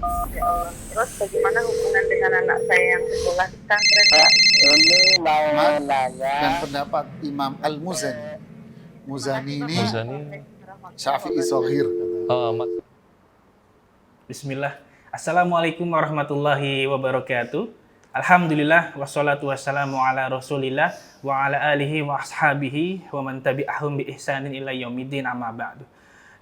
Ya Allah. Terus bagaimana hubungan dengan anak saya yang sekolah di pesantren? Ya, ini mau Mas, nanya. dan pendapat Imam Al-Muzani. Muzani ini Muzani. Syafi'i Sohir. Oh, Mas. Bismillah. Assalamualaikum warahmatullahi wabarakatuh. Alhamdulillah wassalatu wassalamu ala Rasulillah wa ala alihi wa ashabihi wa man tabi'ahum bi ihsanin ila yaumiddin amma ba'du.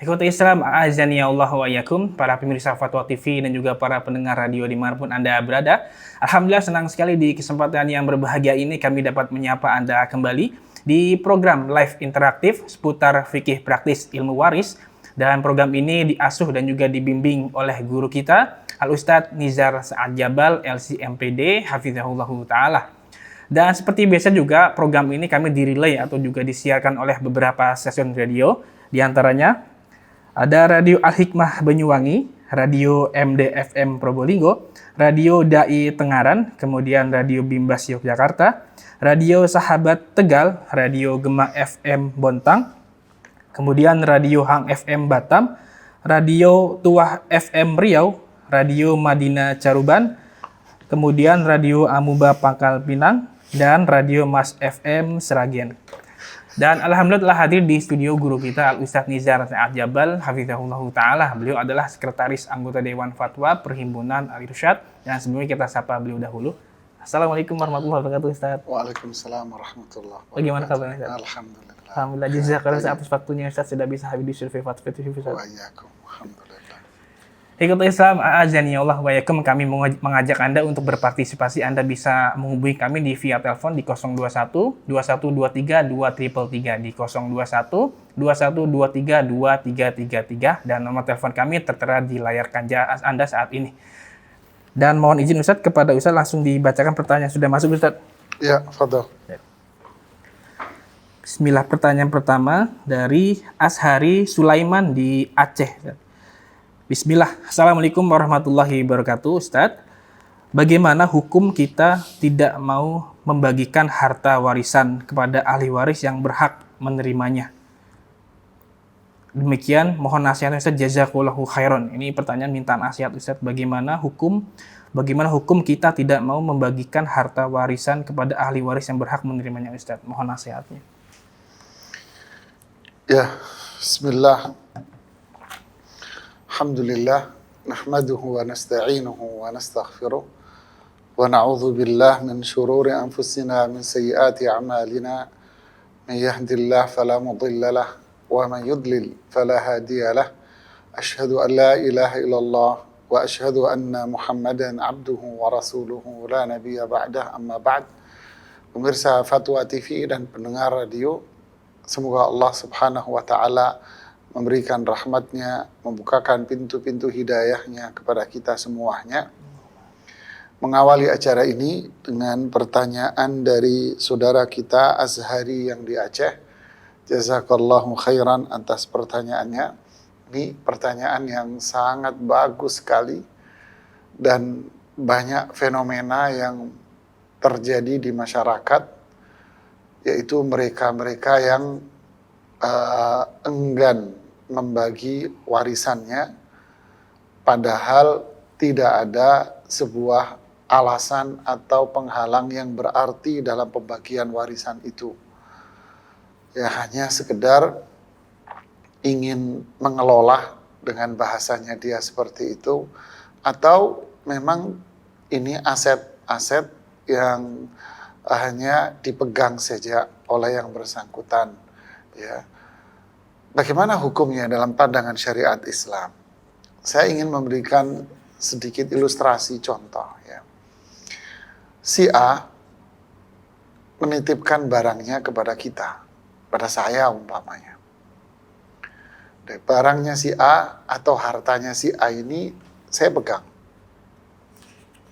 Ikhwati Islam, a'azani ya Allah wa iyyakum, para pemirsa Fatwa TV dan juga para pendengar radio dimanapun Anda berada. Alhamdulillah senang sekali di kesempatan yang berbahagia ini kami dapat menyapa Anda kembali di program live interaktif seputar fikih praktis ilmu waris. Dan program ini diasuh dan juga dibimbing oleh guru kita, Al-Ustadz Nizar Sa'ad Jabal, LC-MPD, Hafizahullahu Ta'ala. Dan seperti biasa juga, program ini kami direlay atau juga disiarkan oleh beberapa stasiun radio. Di antaranya, ada Radio Al-Hikmah Banyuwangi, Radio MDFM Probolinggo, Radio Dai Tengaran, kemudian Radio Bimbas Yogyakarta, Radio Sahabat Tegal, Radio Gema FM Bontang, kemudian Radio Hang FM Batam, Radio Tuah FM Riau, Radio Madinah Caruban, kemudian Radio Amuba Pangkal Pinang, dan Radio Mas FM Seragen. Dan alhamdulillah hadir di studio guru kita Al-Ustadz Nizar Sa'ad Jabal, Hafizahullahu Ta'ala. Beliau adalah sekretaris anggota Dewan Fatwa Perhimpunan Al-Irsyad. Dan sebelumnya kita sapa beliau dahulu. Assalamualaikum warahmatullahi wabarakatuh, Ustadz. Waalaikumsalam warahmatullahi wabarakatuh. Bagaimana kabarnya, Ustadz? Alhamdulillah. Alhamdulillah, jazakallahu atas waktunya, Ustadz, sudah bisa hadir di survei Fatwa TV, Ustadz. Wa iyyakum. Alhamdulillah. Ikhwatul Islam, a'azani Allah wa iyyakum, kami mengajak Anda untuk berpartisipasi. Anda bisa menghubungi kami di via telepon di 021 2123 2333 di 021 2123 2333 dan nomor telepon kami tertera di layar kaca Anda saat ini. Dan mohon izin Ustadz, kepada Ustadz langsung dibacakan pertanyaan sudah masuk, Ustadz. Ya, fadhil. Bismillah, pertanyaan pertama dari Ashari Sulaiman di Aceh, Ustadz. Bismillah, Assalamualaikum warahmatullahi wabarakatuh, Ustadz. Bagaimana hukum kita tidak mau membagikan harta warisan kepada ahli waris yang berhak menerimanya? Demikian, mohon nasihatnya Ustadz, jazakallahu khairan. Ini pertanyaan minta nasihat Ustadz, bagaimana hukum kita tidak mau membagikan harta warisan kepada ahli waris yang berhak menerimanya, Ustadz? Mohon nasihatnya. Ya, bismillah. Alhamdulillah, nahmaduhu wa nasta'inuhu wa nastaghfiruh wa na'udzu billah min shururi anfusina min sayyiati a'malina man yahdihillahu fala mudilla lah wa man yudlil fala hadiya lah asyhadu an la ilaha illallah wa asyhadu anna Muhammadan abduhu wa rasuluhu la nabiyya ba'dah amma ba'd. Pemirsa Fatwa TV dan pendengar radio, semoga Allah Subhanahu wa taala memberikan rahmatnya, membukakan pintu-pintu hidayahnya kepada kita semuanya. Mengawali acara ini dengan pertanyaan dari saudara kita Azhari yang di Aceh. Jazakallahu khairan atas pertanyaannya. Ini pertanyaan yang sangat bagus sekali dan banyak fenomena yang terjadi di masyarakat, yaitu mereka-mereka yang enggan membagi warisannya, padahal tidak ada sebuah alasan atau penghalang yang berarti dalam pembagian warisan itu. Ya hanya sekedar ingin mengelola, dengan bahasanya dia seperti itu, atau memang ini aset-aset yang hanya dipegang saja oleh yang bersangkutan, ya. Bagaimana hukumnya dalam pandangan syariat Islam? Saya ingin memberikan sedikit ilustrasi contoh, ya. Si A menitipkan barangnya kepada kita, pada saya umpamanya. Dan barangnya si A atau hartanya si A ini saya pegang.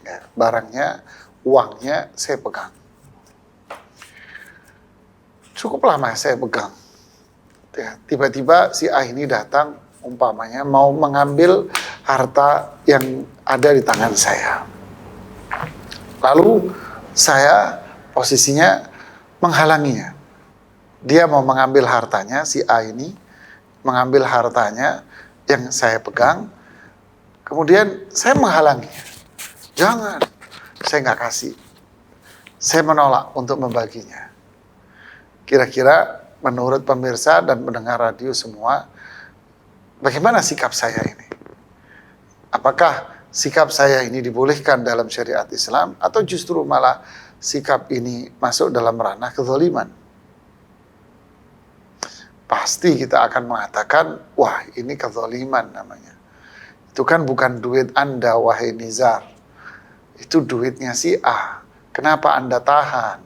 Ya, barangnya, uangnya saya pegang. Cukup lama saya pegang. Ya, tiba-tiba si A ini datang umpamanya mau mengambil harta yang ada di tangan saya. Lalu saya posisinya menghalanginya. Dia mau mengambil hartanya, si A ini mengambil hartanya yang saya pegang. Kemudian saya menghalanginya. Jangan, saya nggak kasih. Saya menolak untuk membaginya. Kira-kira menurut pemirsa dan pendengar radio semua, bagaimana sikap saya ini? Apakah sikap saya ini dibolehkan dalam syariat Islam atau justru malah sikap ini masuk dalam ranah kezaliman? Pasti kita akan mengatakan, wah ini kezaliman namanya. Itu kan bukan duit Anda, wahai Nizar. Itu duitnya si A. Kenapa Anda tahan?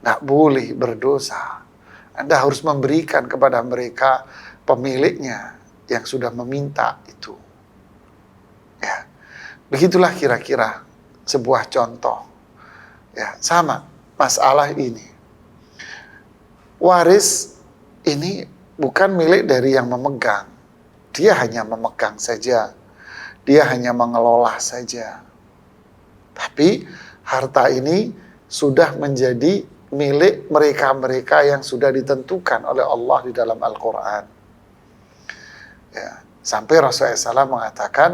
Nggak boleh, berdosa. Anda harus memberikan kepada mereka pemiliknya yang sudah meminta itu. Ya, begitulah kira-kira sebuah contoh. Ya, sama masalah ini. Waris ini bukan milik dari yang memegang. Dia hanya memegang saja. Dia hanya mengelola saja. Tapi harta ini sudah menjadi milik mereka-mereka yang sudah ditentukan oleh Allah di dalam Al-Quran. Ya, sampai Rasulullah SAW mengatakan,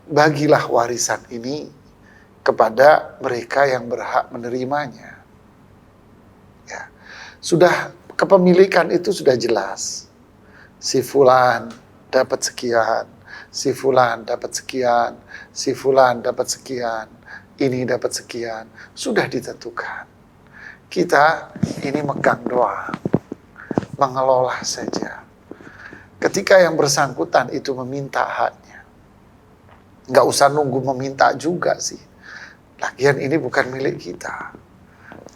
bagilah warisan ini kepada mereka yang berhak menerimanya. Ya, sudah kepemilikan itu sudah jelas. Si fulan dapat sekian, si fulan dapat sekian, si fulan dapat sekian, ini dapat sekian, sudah ditentukan. Kita ini megang doang, mengelola saja. Ketika yang bersangkutan itu meminta haknya, nggak usah nunggu meminta juga sih. Lagian ini bukan milik kita.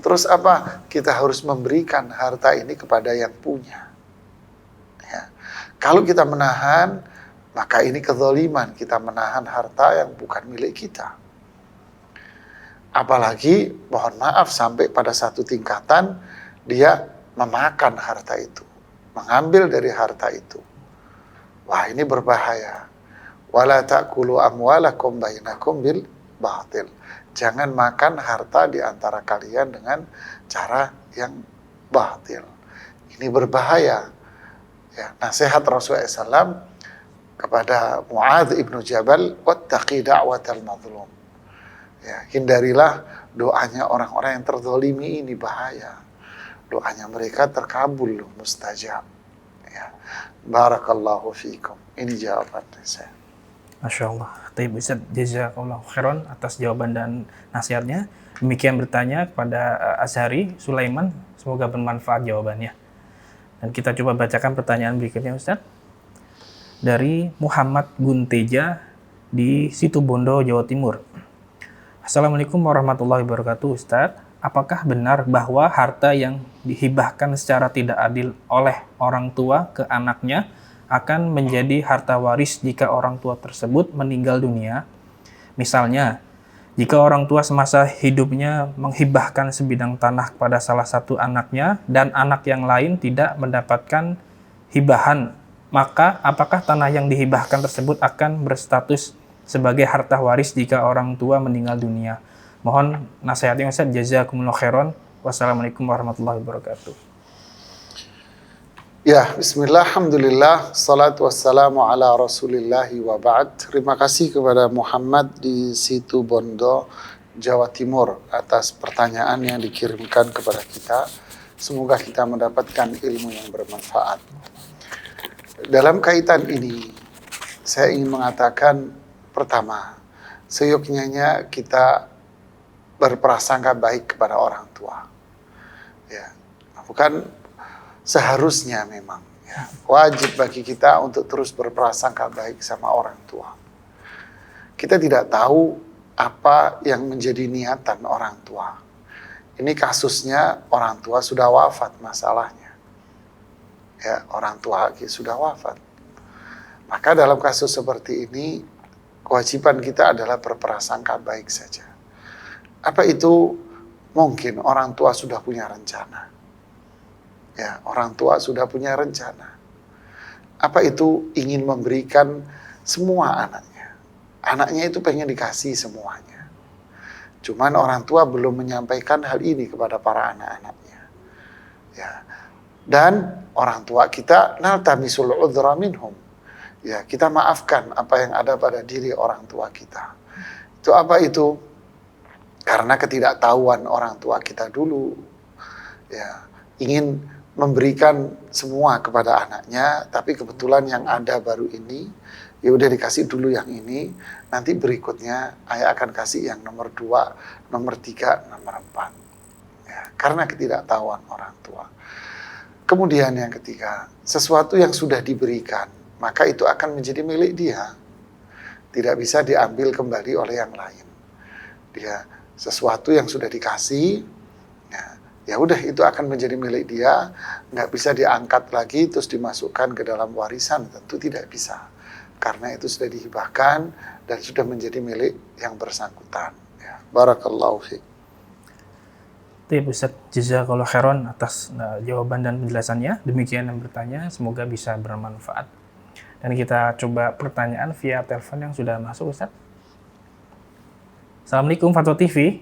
Terus apa? Kita harus memberikan harta ini kepada yang punya. Ya. Kalau kita menahan, maka ini kezaliman. Kita menahan harta yang bukan milik kita. Apalagi, mohon maaf, sampai pada satu tingkatan, dia memakan harta itu. Mengambil dari harta itu. Wah, ini berbahaya. Wala ta'kulu amwalakum bainakum bil batil. Jangan makan harta di antara kalian dengan cara yang batil. Ini berbahaya. Ya, nasihat Rasulullah SAW kepada Mu'adz ibnu Jabal, wattaqi da'watal mazlum. Ya, hindarilah doanya orang-orang yang terzalimi, ini bahaya. Doanya mereka terkabul, mustajab. Ya. Barakallahu fiikum. Ini jawaban saya. Masya Allah. Taib Ustaz, jazakallahu khairan atas jawaban dan nasihatnya. Demikian bertanya kepada Azhari Sulaiman, semoga bermanfaat jawabannya. Dan kita coba bacakan pertanyaan berikutnya Ustaz. Dari Muhammad Gunteja di Situbondo, Jawa Timur. Assalamualaikum warahmatullahi wabarakatuh Ustaz. Apakah benar bahwa harta yang dihibahkan secara tidak adil oleh orang tua ke anaknya akan menjadi harta waris jika orang tua tersebut meninggal dunia? Misalnya, jika orang tua semasa hidupnya menghibahkan sebidang tanah kepada salah satu anaknya dan anak yang lain tidak mendapatkan hibahan, maka apakah tanah yang dihibahkan tersebut akan berstatus sebagai harta waris jika orang tua meninggal dunia? Mohon nasihatnya Ustaz. Jazakumullah khairan. Wassalamualaikum warahmatullahi wabarakatuh. Ya, bismillah, alhamdulillah, salatu wassalamu ala rasulillahi wa ba'd. Terima kasih kepada Muhammad di Situbondo, Jawa Timur atas pertanyaan yang dikirimkan kepada kita. Semoga kita mendapatkan ilmu yang bermanfaat. Dalam kaitan ini, saya ingin mengatakan pertama, seyogyanya kita berprasangka baik kepada orang tua. Ya, bukan seharusnya memang. Ya, wajib bagi kita untuk terus berprasangka baik sama orang tua. Kita tidak tahu apa yang menjadi niatan orang tua. Ini kasusnya orang tua sudah wafat masalahnya. Ya, orang tua sudah wafat. Maka dalam kasus seperti ini, kewajiban kita adalah berprasangka baik saja. Apa itu? Mungkin orang tua sudah punya rencana. Ya, orang tua sudah punya rencana. Apa itu? Ingin memberikan semua anaknya. Anaknya itu pengen dikasih semuanya. Cuman orang tua belum menyampaikan hal ini kepada para anak-anaknya. Ya. Dan orang tua kita naltamisul udhra minhum. Ya, kita maafkan apa yang ada pada diri orang tua kita. Itu apa itu? Karena ketidaktahuan orang tua kita dulu. Ya, ingin memberikan semua kepada anaknya, tapi kebetulan yang ada baru ini, ya udah dikasih dulu yang ini, nanti berikutnya ayah akan kasih yang nomor 2, nomor 3, nomor 4. Ya, karena ketidaktahuan orang tua. Kemudian yang ketiga, sesuatu yang sudah diberikan, maka itu akan menjadi milik dia. Tidak bisa diambil kembali oleh yang lain. Dia sesuatu yang sudah dikasih, ya udah itu akan menjadi milik dia, nggak bisa diangkat lagi terus dimasukkan ke dalam warisan, tentu tidak bisa. Karena itu sudah dihibahkan dan sudah menjadi milik yang bersangkutan. Ya. Barakallahu fiik. Baik Ustaz, jazakallahu khairan atas jawaban dan penjelasannya. Demikian yang bertanya, semoga bisa bermanfaat. Dan kita coba pertanyaan via telepon yang sudah masuk, Ustaz. Assalamualaikum Fatwa TV.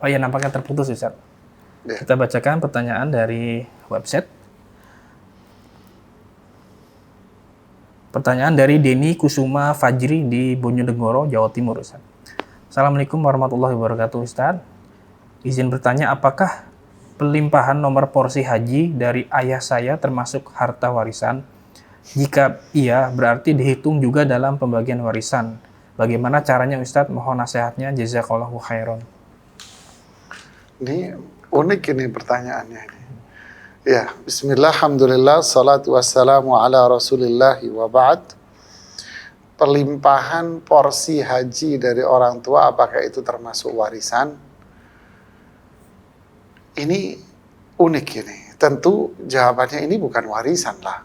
Oh ya, nampaknya terputus, Ustaz. Ya. Kita bacakan pertanyaan dari website. Pertanyaan dari Denny Kusuma Fajri di Bojonegoro, Jawa Timur, Ustaz. Assalamualaikum warahmatullahi wabarakatuh, Ustaz. Izin bertanya, apakah pelimpahan nomor porsi haji dari ayah saya termasuk harta warisan? Jika iya, berarti dihitung juga dalam pembagian warisan. Bagaimana caranya, Ustadz? Mohon nasihatnya. Jazakallahu khairan. Ini unik ini pertanyaannya ini. Ya, bismillah, alhamdulillah, salatu wassalamu ala rasulillahi wa ba'd. Pelimpahan porsi haji dari orang tua, apakah itu termasuk warisan? Ini unik ini. Tentu jawabannya ini bukan warisan lah.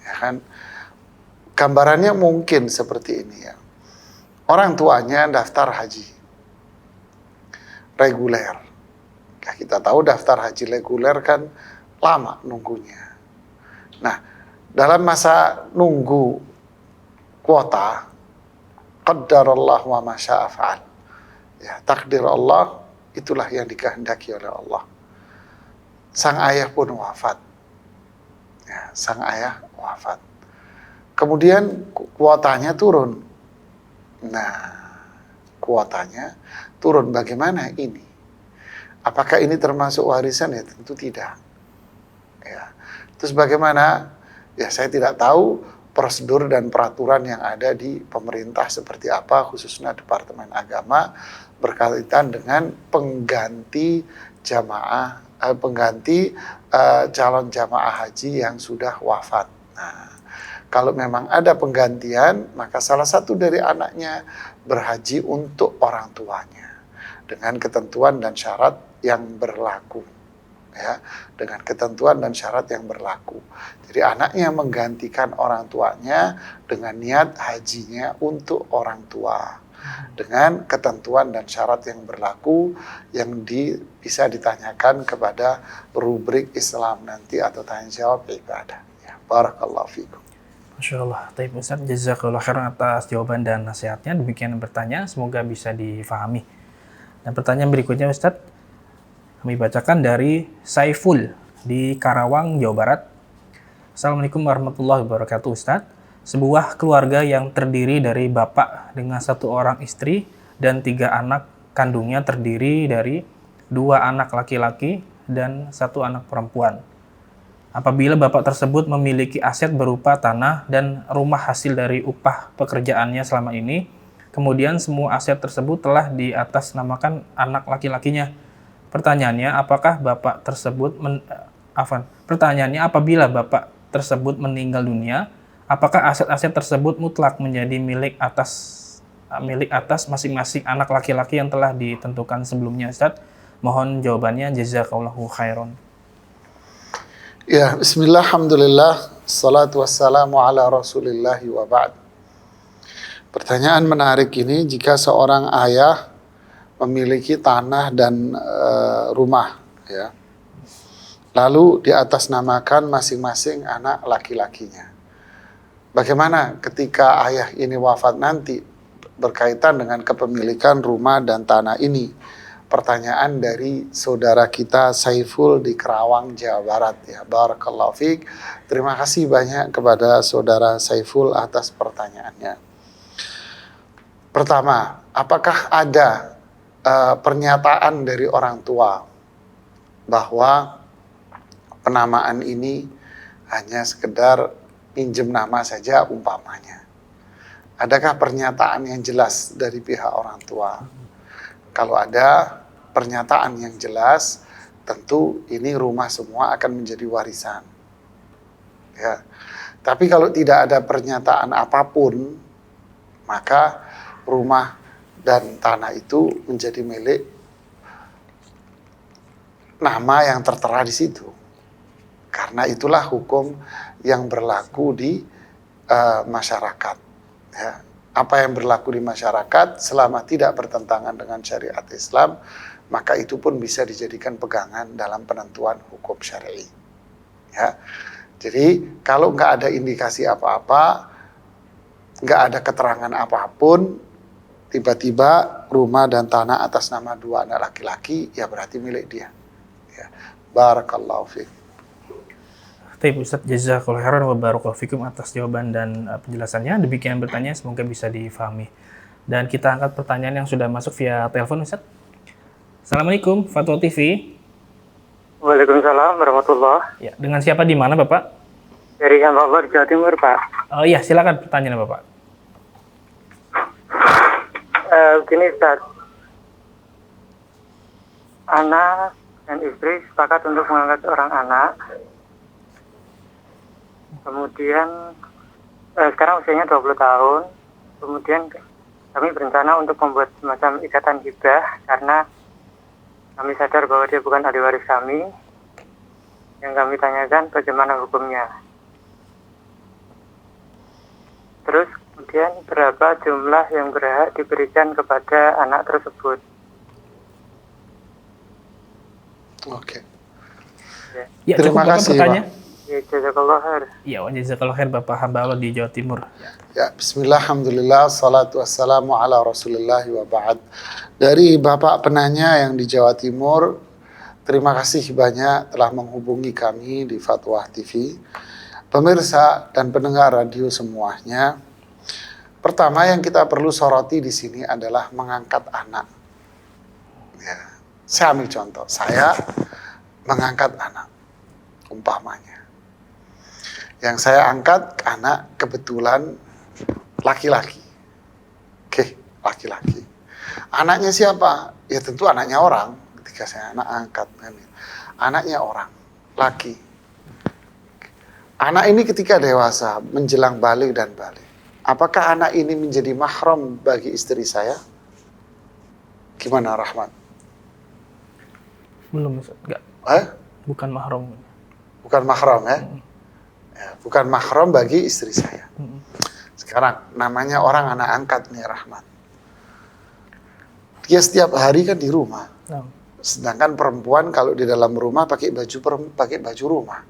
Ya kan? Gambarannya mungkin seperti ini ya. Orang tuanya daftar haji reguler. Ya, kita tahu daftar haji reguler kan lama nunggunya. Nah, dalam masa nunggu kuota, qaddarallah wa ma syaa fa'al. Ya, takdir Allah itulah yang dikehendaki oleh Allah. Sang ayah pun wafat. Ya, sang ayah wafat. Kemudian kuotanya turun. Nah, kuotanya turun. Bagaimana ini? Apakah ini termasuk warisan? Ya tentu tidak. Ya. Terus bagaimana? Ya saya tidak tahu prosedur dan peraturan yang ada di pemerintah seperti apa, khususnya Departemen Agama berkaitan dengan pengganti jamaah, calon jamaah haji yang sudah wafat. Nah, kalau memang ada penggantian, maka salah satu dari anaknya berhaji untuk orang tuanya dengan ketentuan dan syarat yang berlaku. Ya, dengan ketentuan dan syarat yang berlaku. Jadi anaknya menggantikan orang tuanya dengan niat hajinya untuk orang tua. Dengan ketentuan dan syarat yang berlaku yang bisa ditanyakan kepada rubrik Islam nanti atau tanya jawab ibadah. Ya, barakallahu fikum. Masya Allah. Baik Ustaz, jazakallahu khairan atas jawaban dan nasihatnya. Demikian yang bertanya, semoga bisa difahami. Dan pertanyaan berikutnya Ustaz, kami bacakan dari Saiful di Karawang, Jawa Barat. Assalamualaikum warahmatullahi wabarakatuh Ustaz. Sebuah keluarga yang terdiri dari bapak dengan 1 orang istri dan 3 anak kandungnya terdiri dari 2 anak laki-laki dan 1 anak perempuan. Apabila bapak tersebut memiliki aset berupa tanah dan rumah hasil dari upah pekerjaannya selama ini, kemudian semua aset tersebut telah diatasnamakan anak laki-lakinya. Pertanyaannya, apabila bapak tersebut meninggal dunia, apakah aset-aset tersebut mutlak menjadi milik atas masing-masing anak laki-laki yang telah ditentukan sebelumnya, Ustaz? Mohon jawabannya, jazakallahu khairan. Ya, bismillah, alhamdulillah, salatu wassalamu ala rasulillahi wa ba'd. Pertanyaan menarik ini, jika seorang ayah memiliki tanah dan rumah, ya, lalu diatasnamakan masing-masing anak laki-lakinya. Bagaimana ketika ayah ini wafat nanti berkaitan dengan kepemilikan rumah dan tanah ini? pertanyaan dari saudara kita Saiful di Kerawang, Jawa Barat ya. Barakallahu fiik. Terima kasih banyak kepada saudara Saiful atas pertanyaannya. Pertama, apakah ada pernyataan dari orang tua bahwa penamaan ini hanya sekedar pinjem nama saja umpamanya? Adakah pernyataan yang jelas dari pihak orang tua? Kalau ada pernyataan yang jelas, tentu ini rumah semua akan menjadi warisan. Ya. Tapi kalau tidak ada pernyataan apapun, maka rumah dan tanah itu menjadi milik nama yang tertera di situ. Karena itulah hukum yang berlaku di masyarakat. Ya. Apa yang berlaku di masyarakat selama tidak bertentangan dengan syariat Islam, maka itu pun bisa dijadikan pegangan dalam penentuan hukum syar'i. Ya. Jadi kalau nggak ada indikasi apa-apa, nggak ada keterangan apapun, tiba-tiba rumah dan tanah atas nama dua anak laki-laki, ya berarti milik dia. Ya. Barakallahu fiik. Baik Ustaz, jazakallahu khairan wa barakallahu fikum atas jawaban dan penjelasannya. Demikian bertanya, semoga bisa difahami. Dan kita angkat pertanyaan yang sudah masuk via telepon, Ustaz. Assalamualaikum, Fatwa TV. Waalaikumsalam warahmatullahi. Ya, dengan siapa di mana, Bapak? Dari hamba Allah di Jawa Timur, Pak. Oh iya, silakan pertanyaan Bapak. Begini, Ustaz. Anak dan istri sepakat untuk mengangkat seorang anak. Kemudian sekarang usianya 20 tahun. Kemudian kami berencana untuk membuat semacam ikatan hibah karena kami sadar bahwa dia bukan ahli waris kami. Yang kami tanyakan bagaimana hukumnya. Terus kemudian berapa jumlah yang berhak diberikan kepada anak tersebut. Oke. Ya, Terima cukup Bapak kasih, pertanyaan. Pak. Ya, jazakallah khair. Ya, wa jazakallahu khair Bapak hamba Allah di Jawa Timur. Ya, bismillah, alhamdulillah, salatu wassalamu ala rasulillah wa ba'd. Dari Bapak penanya yang di Jawa Timur, terima kasih banyak telah menghubungi kami di Fatwa TV. Pemirsa dan pendengar radio semuanya, pertama yang kita perlu soroti di sini adalah mengangkat anak. Ya, saya ambil contoh, saya mengangkat anak, umpamanya. Yang saya angkat anak kebetulan laki-laki. Oke, laki-laki. Anaknya siapa? Ya tentu anaknya orang. Ketika saya anak angkat, anaknya orang, laki. Anak ini ketika dewasa, menjelang balik dan balik. Apakah anak ini menjadi mahram bagi istri saya? Gimana, Rahmat? Belum, Ustaz. Enggak. Bukan mahram. Bukan mahram ya? Ya, bukan mahram bagi istri saya. Sekarang namanya orang anak angkat nih, Rahmat. Dia setiap hari kan di rumah. Sedangkan perempuan kalau di dalam rumah pakai baju rumah.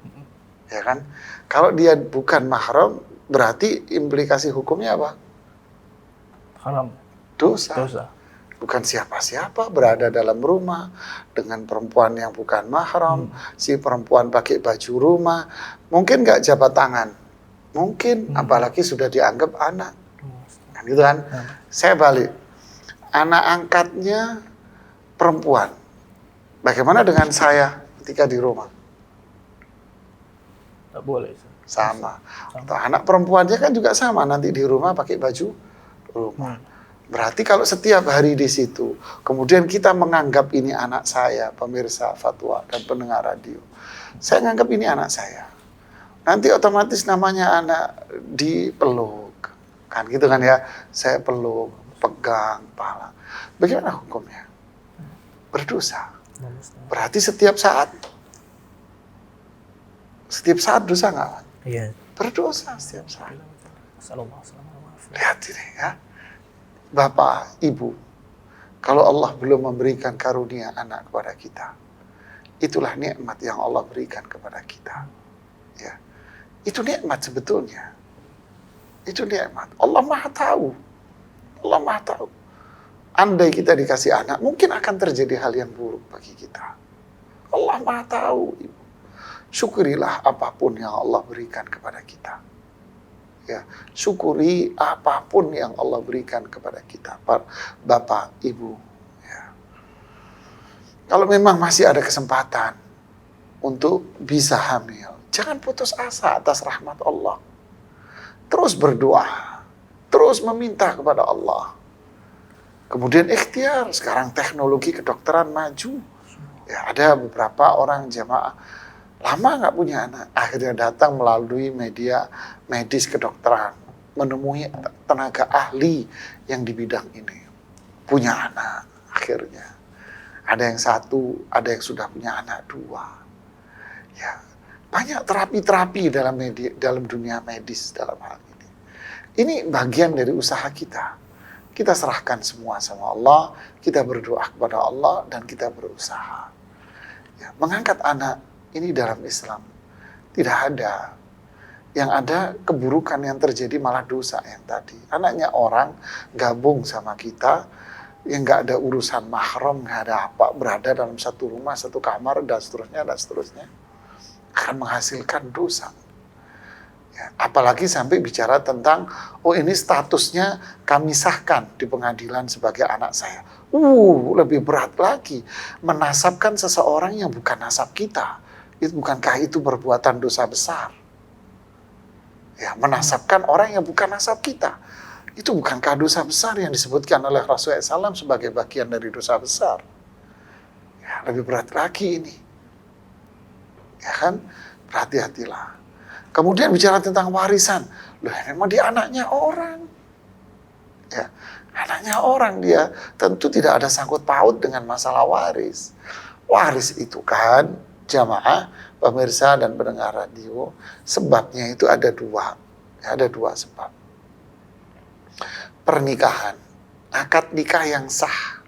Ya kan? Kalau dia bukan mahram, berarti implikasi hukumnya apa? Haram. Dosa. Dosa. Bukan siapa-siapa berada dalam rumah dengan perempuan yang bukan mahram. Si perempuan pakai baju rumah, mungkin nggak jabat tangan, mungkin apalagi sudah dianggap anak, kan gitu kan? Saya balik, anak angkatnya perempuan, bagaimana dengan saya ketika di rumah? Nggak boleh. Sama. Atau anak perempuannya kan juga sama, nanti di rumah pakai baju rumah. Berarti kalau setiap hari di situ, kemudian kita menganggap ini anak saya, pemirsa Fatwa dan pendengar radio, saya menganggap ini anak saya. Nanti otomatis namanya anak dipeluk, kan gitu kan ya? Saya peluk, pegang kepala. Bagaimana hukumnya? Berdosa. Berarti setiap saat dosa nggak? Iya. Berdosa setiap saat. Assalamualaikum. Lihat ini ya. Bapak, Ibu, kalau Allah belum memberikan karunia anak kepada kita, itulah nikmat yang Allah berikan kepada kita. Ya, itu nikmat sebetulnya. Itu nikmat. Allah Maha tahu. Allah Maha tahu. andai kita dikasih anak, mungkin akan terjadi hal yang buruk bagi kita. Allah Maha tahu, Ibu. Syukurilah apapun yang Allah berikan kepada kita. Ya, syukuri apapun yang Allah berikan kepada kita, Bapak, Ibu. Ya. Kalau memang masih ada kesempatan untuk bisa hamil, jangan putus asa atas rahmat Allah. Terus berdoa, terus meminta kepada Allah. Kemudian ikhtiar, sekarang teknologi kedokteran maju. Ya, ada beberapa orang jamaah lama nggak punya anak, akhirnya datang melalui media medis kedokteran, menemui tenaga ahli yang di bidang ini, punya anak akhirnya. Ada yang satu, ada yang sudah punya anak 2. Ya, banyak terapi-terapi dalam dunia medis dalam hal ini. Ini bagian dari usaha kita. Kita serahkan semua sama Allah, kita berdoa kepada Allah, dan kita berusaha. Ya, mengangkat anak ini dalam Islam tidak ada. Yang ada keburukan yang terjadi malah dosa yang tadi. Anaknya orang gabung sama kita, yang nggak ada urusan mahram, nggak ada apa, berada dalam satu rumah, satu kamar, dan seterusnya, akan menghasilkan dosa. Ya, apalagi sampai bicara tentang, oh ini statusnya kami sahkan di pengadilan sebagai anak saya. Lebih berat lagi, menasabkan seseorang yang bukan nasab kita. Bukankah itu perbuatan dosa besar? Ya, menasabkan orang yang bukan nasab kita. Itu bukankah dosa besar yang disebutkan oleh Rasulullah SAW sebagai bagian dari dosa besar? Ya, lebih berat lagi ini. Ya kan? Berhati-hatilah. Kemudian bicara tentang warisan. Loh, memang dia anaknya orang. Ya, anaknya orang, dia tentu tidak ada sangkut paut dengan masalah waris. Waris itu kan, jamaah, pemirsa dan pendengar radio, sebabnya itu ada 2. Ya, ada 2 sebab. Pernikahan, akad nikah yang sah.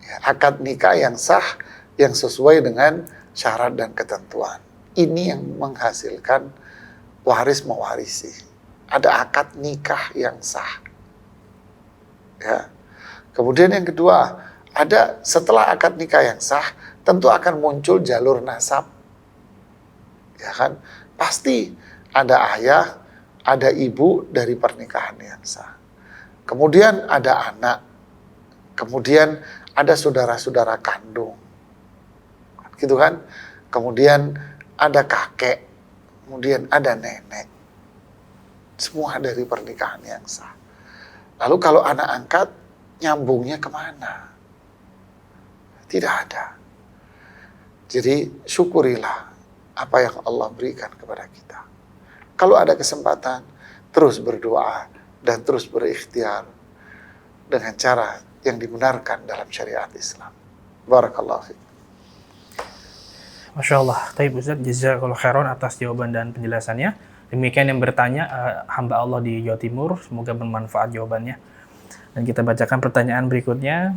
Ya, akad nikah yang sah, yang sesuai dengan syarat dan ketentuan. Ini yang menghasilkan waris mewarisi. Ada akad nikah yang sah. Ya. Kemudian yang kedua, ada setelah akad nikah yang sah, tentu akan muncul jalur nasab. Ya kan? Pasti ada ayah, ada ibu dari pernikahan yang sah. Kemudian ada anak. Kemudian ada saudara-saudara kandung. Gitu kan? Kemudian ada kakek, kemudian ada nenek. Semua dari pernikahan yang sah. Lalu kalau anak angkat, nyambungnya kemana? Tidak ada. Jadi syukurilah apa yang Allah berikan kepada kita. Kalau ada kesempatan, terus berdoa dan terus berikhtiar dengan cara yang dibenarkan dalam syariat Islam. Barakallahu fiik. Masya Allah, Taib Ustaz, jazakallahu khairan atas jawaban dan penjelasannya. Demikian yang bertanya, hamba Allah di Jawa Timur, semoga bermanfaat jawabannya. Dan kita bacakan pertanyaan berikutnya,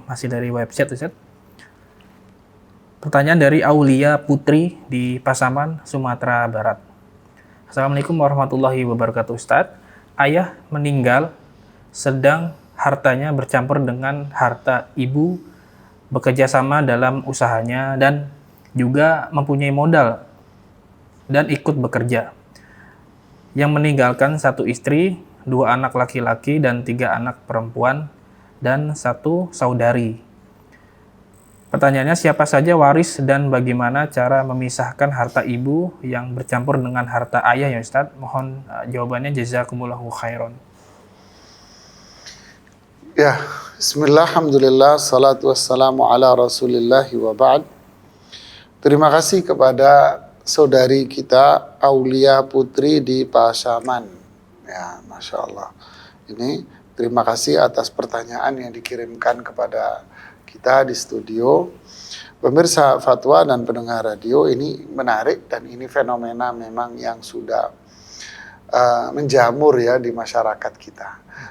masih dari website Ustaz. Pertanyaan dari Aulia Putri di Pasaman, Sumatera Barat. Assalamualaikum warahmatullahi wabarakatuh Ustaz. Ayah meninggal, sedang hartanya bercampur dengan harta ibu, bekerja sama dalam usahanya dan juga mempunyai modal dan ikut bekerja. Yang meninggalkan 1 istri, 2 anak laki-laki dan 3 anak perempuan dan 1 saudari. Pertanyaannya, siapa saja waris dan bagaimana cara memisahkan harta ibu yang bercampur dengan harta ayah ya Ustaz? Mohon jawabannya, jazakumullahu khairan. Ya, bismillah, alhamdulillah, salatu wassalamu ala rasulillahi wa ba'd. Terima kasih kepada saudari kita, Aulia Putri di Pasaman. Ya, Masya Allah. Ini terima kasih atas pertanyaan yang dikirimkan kepada kita di studio. Pemirsa Fatwa dan pendengar radio, ini menarik dan ini fenomena memang yang sudah menjamur ya di masyarakat kita.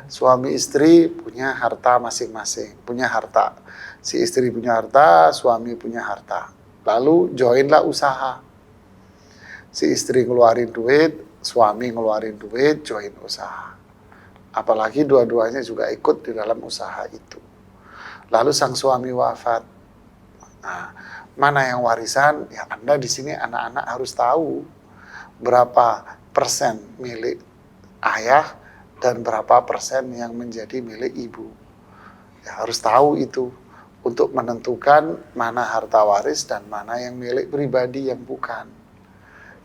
Suami istri punya harta masing-masing, punya harta. Si istri punya harta, suami punya harta. Lalu joinlah usaha. Si istri ngeluarin duit, suami ngeluarin duit, join usaha. Apalagi dua-duanya juga ikut di dalam usaha itu. Lalu sang suami wafat. Nah, mana yang warisan? Ya Anda di sini anak-anak harus tahu berapa persen milik ayah dan berapa persen yang menjadi milik ibu. Ya, harus tahu itu untuk menentukan mana harta waris dan mana yang milik pribadi yang bukan.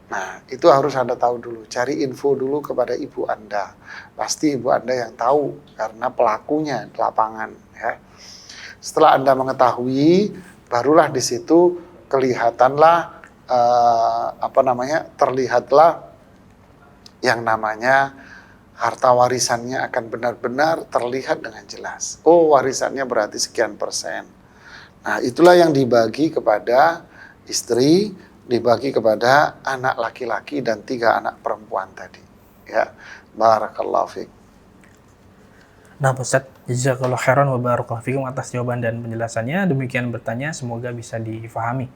Nah, itu harus Anda tahu dulu. Cari info dulu kepada ibu Anda. Pasti ibu Anda yang tahu karena pelakunya di lapangan. Ya. Setelah Anda mengetahui, barulah di situ kelihatanlah terlihatlah yang namanya harta warisannya akan benar-benar terlihat dengan jelas. Oh, warisannya berarti sekian persen. Nah, itulah yang dibagi kepada istri, dibagi kepada anak laki-laki dan 3 anak perempuan tadi. Ya, barakallahu fiik. Nah, Ustaz, jazakallahu khairan wa barakallahu fikum atas jawaban dan penjelasannya. Demikian bertanya, semoga bisa difahami.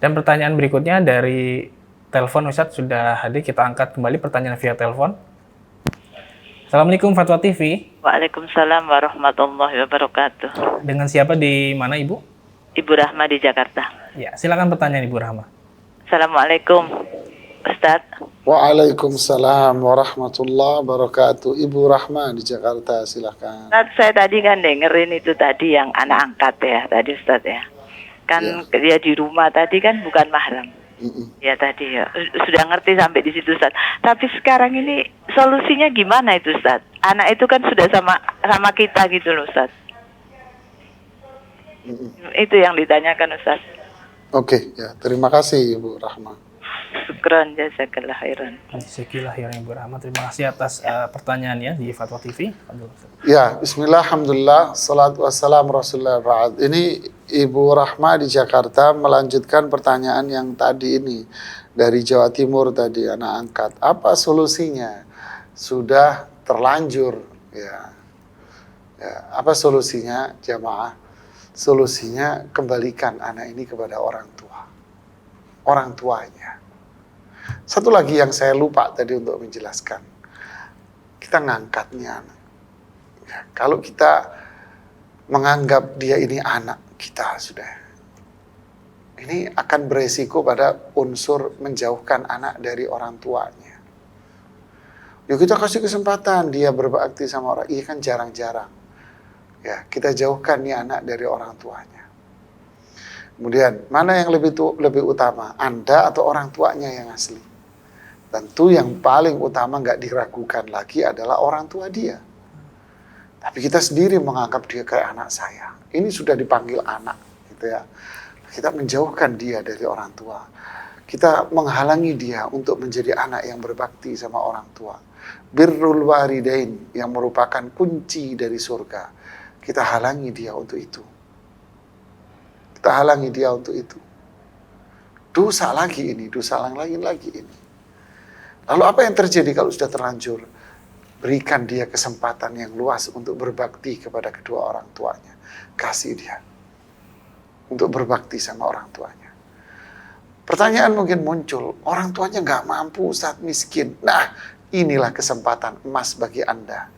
Dan pertanyaan berikutnya dari telepon, Ustaz sudah hadir, kita angkat kembali pertanyaan via telepon. Assalamualaikum Fatwa TV. Waalaikumsalam warahmatullahi wabarakatuh. Dengan siapa di mana, Ibu? Ibu Rahma di Jakarta. Ya, silakan pertanyaan Ibu Rahma. Assalamualaikum, Ustadz. Waalaikumsalam warahmatullahi wabarakatuh. Ibu Rahma di Jakarta, silakan. Ustadz, saya tadi kan dengerin itu tadi yang anak angkat ya, tadi Ustadz ya. Kan dia di rumah tadi kan bukan mahram. Ya tadi ya, sudah ngerti sampai di situ Ustadz. Tapi sekarang ini solusinya gimana itu Ustadz? Anak itu kan sudah sama kita gitu loh Ustadz. Itu yang ditanyakan Ustadz. Oke, ya terima kasih Ibu Rahma. Syukran, jazakallah khairan. Jazakallah khairan Ibu Rahma. Terima kasih atas pertanyaannya di Fatwa TV. Ya, bismillah, alhamdulillah, salatu wassalamu rasulullah ba'd. Ini Ibu Rahma di Jakarta melanjutkan pertanyaan yang tadi ini. Dari Jawa Timur tadi, anak angkat. Apa solusinya? Sudah terlanjur. Ya, apa solusinya jamaah? Solusinya kembalikan anak ini kepada orang tua. Orang tuanya. Satu lagi yang saya lupa tadi untuk menjelaskan. Kita ngangkatnya anak. Ya, kalau kita menganggap dia ini anak kita sudah. Ini akan beresiko pada unsur menjauhkan anak dari orang tuanya. Yuk kita kasih kesempatan dia berbakti sama orang. Iya kan jarang-jarang. Ya, kita jauhkan nih anak dari orang tuanya. Kemudian, mana yang lebih utama? Anda atau orang tuanya yang asli? Tentu yang paling utama nggak diragukan lagi adalah orang tua dia. Tapi kita sendiri menganggap dia kayak anak saya. Ini sudah dipanggil anak, gitu ya. Kita menjauhkan dia dari orang tua. Kita menghalangi dia untuk menjadi anak yang berbakti sama orang tua. Birrul walidain yang merupakan kunci dari surga. Kita halangi dia untuk itu. Kita halangi dia untuk itu. Dosa lagi ini, dosa lagi ini. Lalu apa yang terjadi kalau sudah terlanjur? Berikan dia kesempatan yang luas untuk berbakti kepada kedua orang tuanya. Kasih dia. Untuk berbakti sama orang tuanya. Pertanyaan mungkin muncul, orang tuanya nggak mampu saat miskin. Nah, inilah kesempatan emas bagi Anda.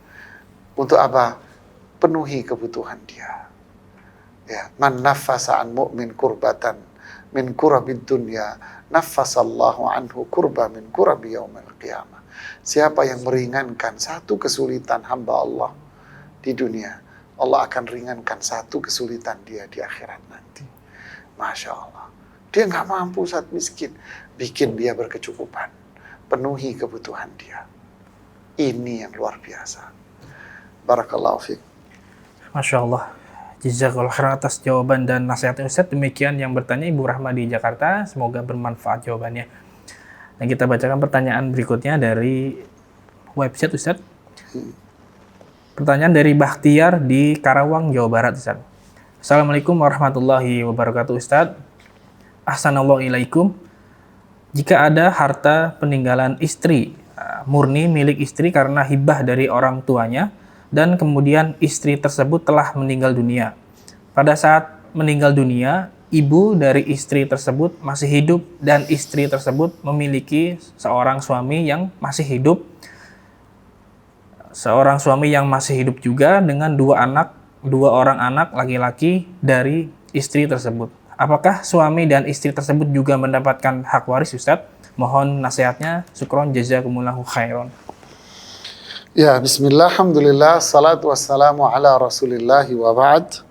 Untuk apa? Penuhi kebutuhan dia. Ya, man nafasa an mu'min kurbatan min kurabid dunya, nafasallahu anhu kurba min kurabi yaumil qiyamah. Siapa yang meringankan satu kesulitan hamba Allah di dunia, Allah akan ringankan satu kesulitan dia di akhirat nanti. Masya Allah. Dia nggak mampu saat miskin, bikin dia berkecukupan, penuhi kebutuhan dia. Ini yang luar biasa. Barakallahu fiik. Masya Allah. Jazakallahu khairan atas jawaban dan nasihatnya Ustaz. Demikian yang bertanya Ibu Rahma di Jakarta. Semoga bermanfaat jawabannya. Dan kita bacakan pertanyaan berikutnya dari website Ustaz. Pertanyaan dari Bakhtiar di Karawang, Jawa Barat Ustaz. Assalamualaikum warahmatullahi wabarakatuh Ustaz. Ahsanallahu ilaikum. Jika ada harta peninggalan istri, murni milik istri karena hibah dari orang tuanya, dan kemudian istri tersebut telah meninggal dunia. Pada saat meninggal dunia, ibu dari istri tersebut masih hidup dan istri tersebut memiliki seorang suami yang masih hidup. seorang suami yang masih hidup juga dengan dua orang anak laki-laki dari istri tersebut. Apakah suami dan istri tersebut juga mendapatkan hak waris, Ustadz? Mohon nasihatnya. Syukron jazakumullahu khairan. Ya, bismillah, alhamdulillah, salatu wassalamu ala rasulillahi wa ba'd.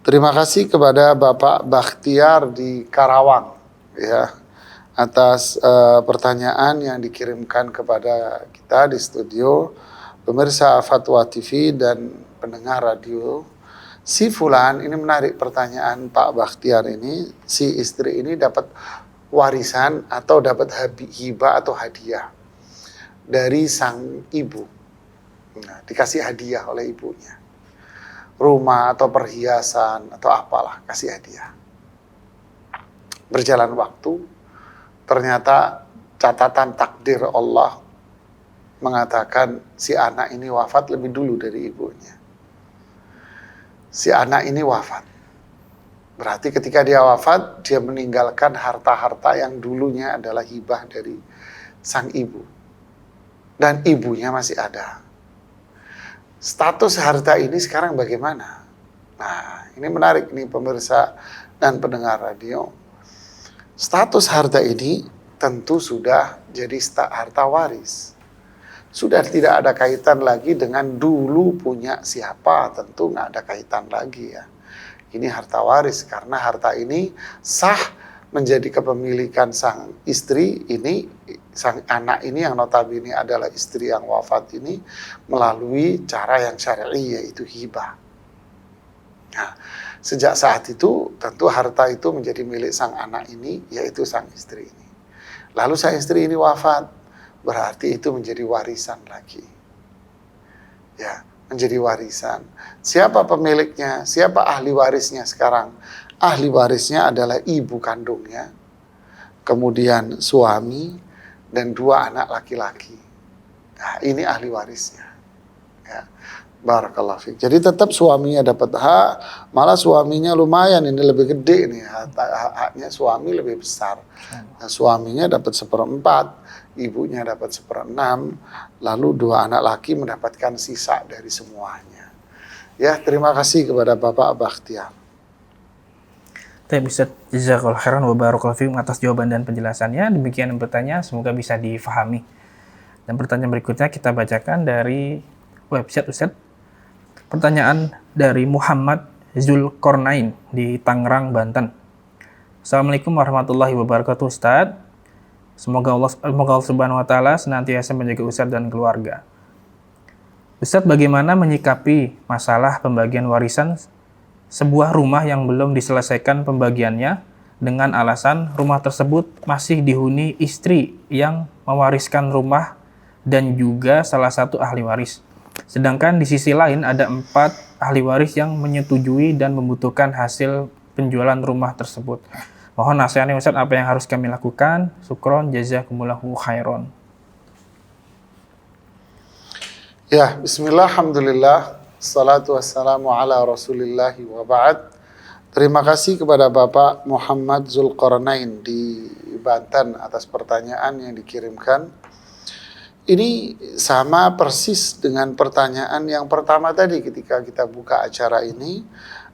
Terima kasih kepada Bapak Bakhtiar di Karawang ya atas pertanyaan yang dikirimkan kepada kita di studio, pemirsa Fatwa TV dan pendengar radio. Si Fulan, ini menarik pertanyaan Pak Bakhtiar ini, si istri ini dapat warisan atau dapat hibah atau hadiah dari sang ibu. Nah, dikasih hadiah oleh ibunya. Rumah atau perhiasan atau apalah, kasih hadiah. Berjalan waktu, ternyata catatan takdir Allah mengatakan si anak ini wafat lebih dulu dari ibunya. Si anak ini wafat. Berarti ketika dia wafat, dia meninggalkan harta-harta yang dulunya adalah hibah dari sang ibu. Dan ibunya masih ada. Status harta ini sekarang bagaimana? Nah, ini menarik nih pemirsa dan pendengar radio. Status harta ini tentu sudah jadi harta waris. Sudah tidak ada kaitan lagi dengan dulu punya siapa, tentu nggak ada kaitan lagi ya. Ini harta waris karena harta ini sah menjadi kepemilikan sang istri ini, sang anak ini yang notabene adalah istri yang wafat ini melalui cara yang syar'i yaitu hibah. Nah, sejak saat itu tentu harta itu menjadi milik sang anak ini yaitu sang istri ini. Lalu sang istri ini wafat, berarti itu menjadi warisan lagi. Ya, menjadi warisan. Siapa pemiliknya? Siapa ahli warisnya sekarang? Ahli warisnya adalah ibu kandungnya, kemudian suami, dan 2 anak laki-laki. Nah, ini ahli warisnya. Ya. Barakallahu fiik. Jadi tetap suaminya dapat hak, malah suaminya lumayan, ini lebih gede nih, haknya suami lebih besar. Nah, suaminya dapat 1/4, ibunya dapat 1/6, lalu 2 anak laki mendapatkan sisa dari semuanya. Ya, terima kasih kepada Bapak Bakhtiar. Ustaz, jazakallahu khairan wa barakallahu fiikum atas jawaban dan penjelasannya. Demikian yang bertanya, semoga bisa difahami. Dan pertanyaan berikutnya kita bacakan dari website Ustaz. Pertanyaan dari Muhammad Zulkarnain di Tangerang, Banten. Assalamualaikum warahmatullahi wabarakatuh Ustaz. Semoga Allah Subhanahu wa taala senantiasa menjaga Ustaz dan keluarga. Ustaz, bagaimana menyikapi masalah pembagian warisan sebuah rumah yang belum diselesaikan pembagiannya dengan alasan rumah tersebut masih dihuni istri yang mewariskan rumah dan juga salah satu ahli waris. Sedangkan di sisi lain ada 4 ahli waris yang menyetujui dan membutuhkan hasil penjualan rumah tersebut. Mohon nasihatnya Ustaz, apa yang harus kami lakukan? Syukron jazakumullahu khairan. Ya, bismillah, alhamdulillah, salatu wassalamu ala rasulillahi wa ba'd. Terima kasih kepada Bapak Muhammad Zulkarnain di Banten atas pertanyaan yang dikirimkan. Ini sama persis dengan pertanyaan yang pertama tadi ketika kita buka acara ini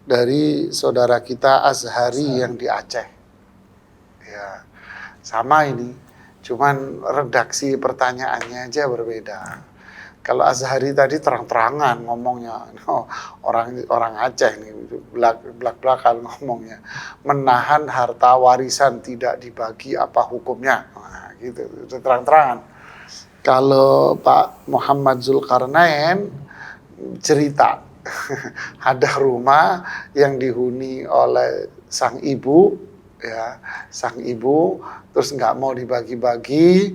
dari saudara kita Azhari yang di Aceh. Ya, sama ini, cuman redaksi pertanyaannya aja berbeda. Kalau Azhari tadi terang-terangan ngomongnya, orang Aceh nih belak-belakan ngomongnya, menahan harta warisan tidak dibagi apa hukumnya, nah, gitu, terang-terangan. Kalau Pak Muhammad Zulkarnain cerita ada rumah yang dihuni oleh sang ibu, ya, sang ibu, terus nggak mau dibagi-bagi.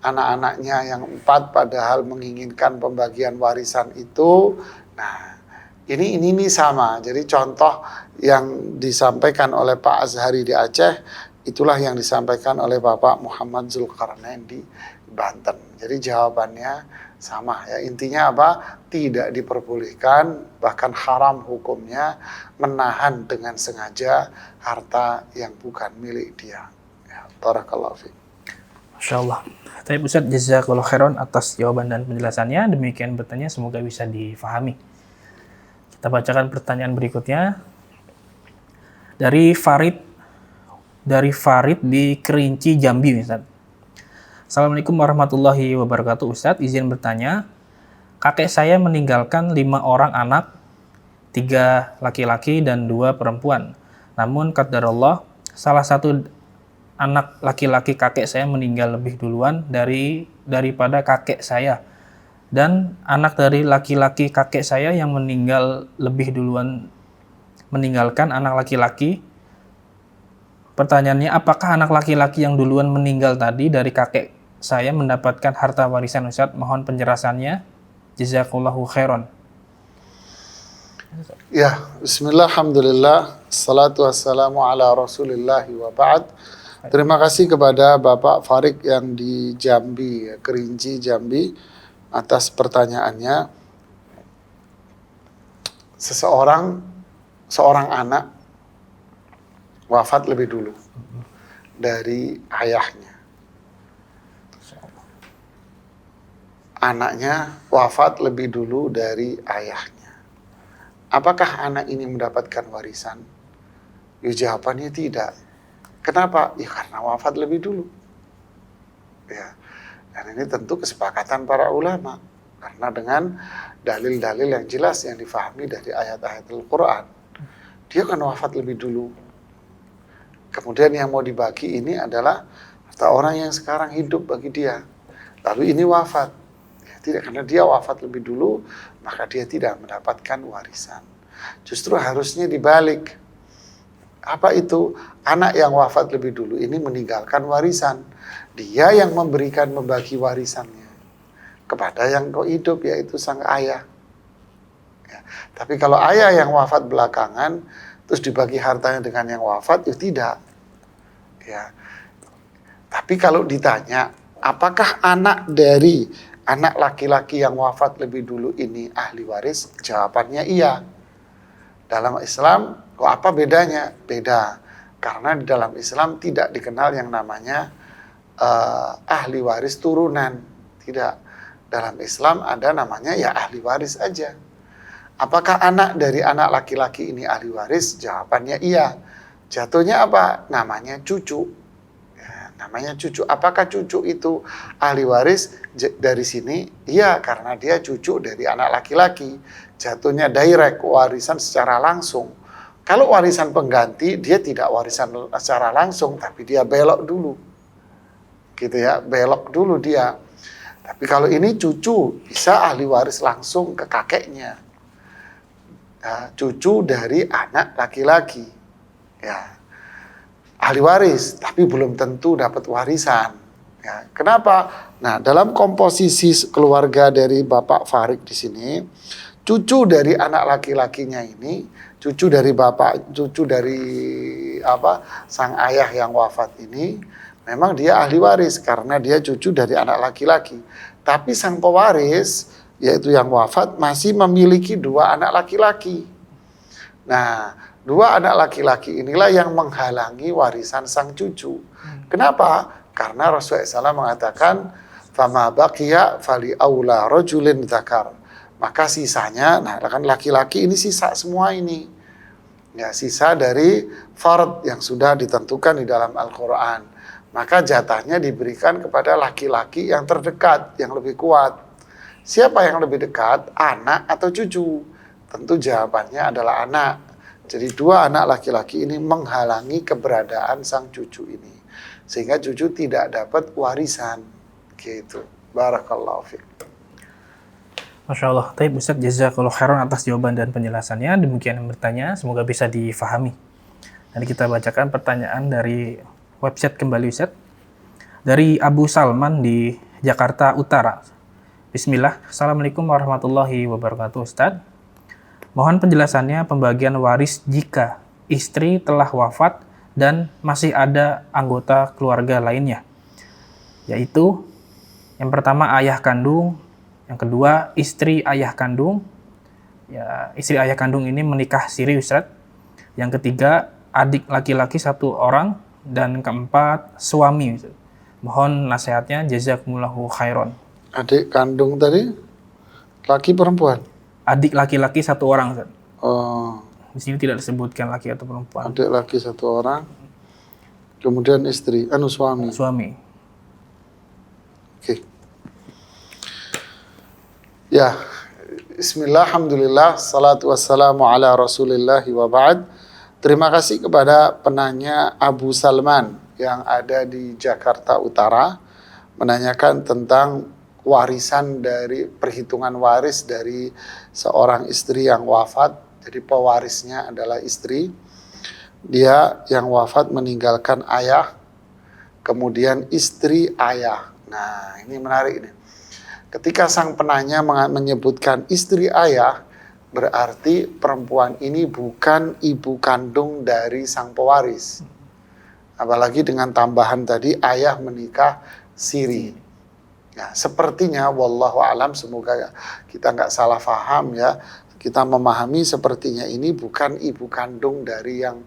Anak-anaknya yang 4 padahal menginginkan pembagian warisan itu. Nah, ini sama. Jadi contoh yang disampaikan oleh Pak Azhari di Aceh, itulah yang disampaikan oleh Bapak Muhammad Zulkarnain di Banten. Jadi jawabannya sama ya. Intinya apa? Tidak diperbolehkan, bahkan haram hukumnya menahan dengan sengaja harta yang bukan milik dia. Ya, barakallahu fiik. Masya Allah. Tapi Ustaz, jazakallahu khairan atas jawaban dan penjelasannya. Demikian bertanya, semoga bisa difahami. Kita bacakan pertanyaan berikutnya. Dari Farid di Kerinci, Jambi, Ustaz. Assalamualaikum warahmatullahi wabarakatuh, Ustaz. Izin bertanya, kakek saya meninggalkan 5 orang anak, 3 laki-laki dan 2 perempuan. Namun qadarullah, salah satu anak laki-laki kakek saya meninggal lebih duluan daripada kakek saya. Dan anak dari laki-laki kakek saya yang meninggal lebih duluan meninggalkan anak laki-laki. Pertanyaannya, apakah anak laki-laki yang duluan meninggal tadi dari kakek saya mendapatkan harta warisan, Ustaz? Mohon penjelasannya. Jazakallahu khairan. Ya, bismillah, alhamdulillah, salatu wassalamu ala rasulillahi wa ba'd. Terima kasih kepada Bapak Farid yang di Jambi, Kerinci, Jambi, atas pertanyaannya. Seorang anak wafat lebih dulu dari ayahnya. Anaknya wafat lebih dulu dari ayahnya. Apakah anak ini mendapatkan warisan? Ya, jawabannya tidak. Kenapa? Ya karena wafat lebih dulu. Ya. Dan ini tentu kesepakatan para ulama. Karena dengan dalil-dalil yang jelas yang difahami dari ayat-ayat Al-Quran. Dia kan wafat lebih dulu. Kemudian yang mau dibagi ini adalah harta orang yang sekarang hidup bagi dia. Lalu ini wafat. Ya, tidak, karena dia wafat lebih dulu, maka dia tidak mendapatkan warisan. Justru harusnya dibalik. Apa itu? Anak yang wafat lebih dulu ini meninggalkan warisan. Dia yang membagi warisannya kepada yang hidup, yaitu sang ayah. Ya. Tapi kalau ayah yang wafat belakangan, terus dibagi hartanya dengan yang wafat, ya tidak. Ya. Tapi kalau ditanya, apakah anak dari anak laki-laki yang wafat lebih dulu ini ahli waris? Jawabannya iya. Dalam Islam, kok apa bedanya? Beda. Karena di dalam Islam tidak dikenal yang namanya ahli waris turunan. Tidak. Dalam Islam ada namanya ya ahli waris aja. Apakah anak dari anak laki-laki ini ahli waris? Jawabannya iya. Jatuhnya apa? Namanya cucu. Ya, namanya cucu. Apakah cucu itu ahli waris? Dari sini, iya, karena dia cucu dari anak laki-laki. Jatuhnya direct, warisan secara langsung. Kalau warisan pengganti, dia tidak warisan secara langsung, tapi dia belok dulu. Gitu ya, belok dulu dia. Tapi kalau ini cucu, bisa ahli waris langsung ke kakeknya. Nah, cucu dari anak laki-laki. Ya, ahli waris, tapi belum tentu dapat warisan. Ya, kenapa? Nah, dalam komposisi keluarga dari Bapak Farid di sini, cucu dari anak laki-lakinya ini, cucu dari sang ayah yang wafat ini, memang dia ahli waris karena dia cucu dari anak laki-laki. Tapi sang pewaris, yaitu yang wafat, masih memiliki 2 anak laki-laki. Nah, 2 anak laki-laki inilah yang menghalangi warisan sang cucu. Kenapa? Karena Rasulullah SAW mengatakan, "Fama baqiya fali aula rajulin dzakar." Maka sisanya, nah kan laki-laki ini sisa semua ini. Ya, sisa dari fard yang sudah ditentukan di dalam Al-Quran. Maka jatahnya diberikan kepada laki-laki yang terdekat, yang lebih kuat. Siapa yang lebih dekat? Anak atau cucu? Tentu jawabannya adalah anak. Jadi 2 anak laki-laki ini menghalangi keberadaan sang cucu ini. Sehingga cucu tidak dapat warisan. Gitu. Barakallahu fiik. Masya Allah. Taib Ustaz, jazakallahu khairan atas jawaban dan penjelasannya. Demikian yang bertanya, semoga bisa difahami. Nanti kita bacakan pertanyaan dari website kembali, Ustaz. Dari Abu Salman di Jakarta Utara. Bismillah. Assalamualaikum warahmatullahi wabarakatuh, Ustaz. Mohon penjelasannya pembagian waris jika istri telah wafat dan masih ada anggota keluarga lainnya. Yaitu, yang pertama ayah kandung, yang kedua istri ayah kandung. Ya, istri ayah kandung ini menikah siri, Ustaz. Yang ketiga adik laki-laki 1 orang, dan keempat suami, Ustaz. Mohon nasihatnya, jazakumullahu khairon. Adik kandung tadi laki perempuan? Adik laki-laki 1 orang, Ustaz. Oh, Di sini tidak disebutkan laki atau perempuan. adik laki 1 orang. Kemudian istri, suami. Suami. Oke. Ya, bismillah, alhamdulillah, salatu wassalamu ala rasulillahi wa ba'd. Terima kasih kepada penanya Abu Salman yang ada di Jakarta Utara, menanyakan tentang warisan dari perhitungan waris dari seorang istri yang wafat. Jadi pewarisnya adalah istri. Dia yang wafat meninggalkan ayah, kemudian istri ayah. Nah, ini menarik ini. Ketika sang penanya menyebutkan istri ayah, berarti perempuan ini bukan ibu kandung dari sang pewaris. Apalagi dengan tambahan tadi ayah menikah siri. Ya, sepertinya wallahu alam, semoga kita nggak salah paham ya. Kita memahami sepertinya ini bukan ibu kandung dari yang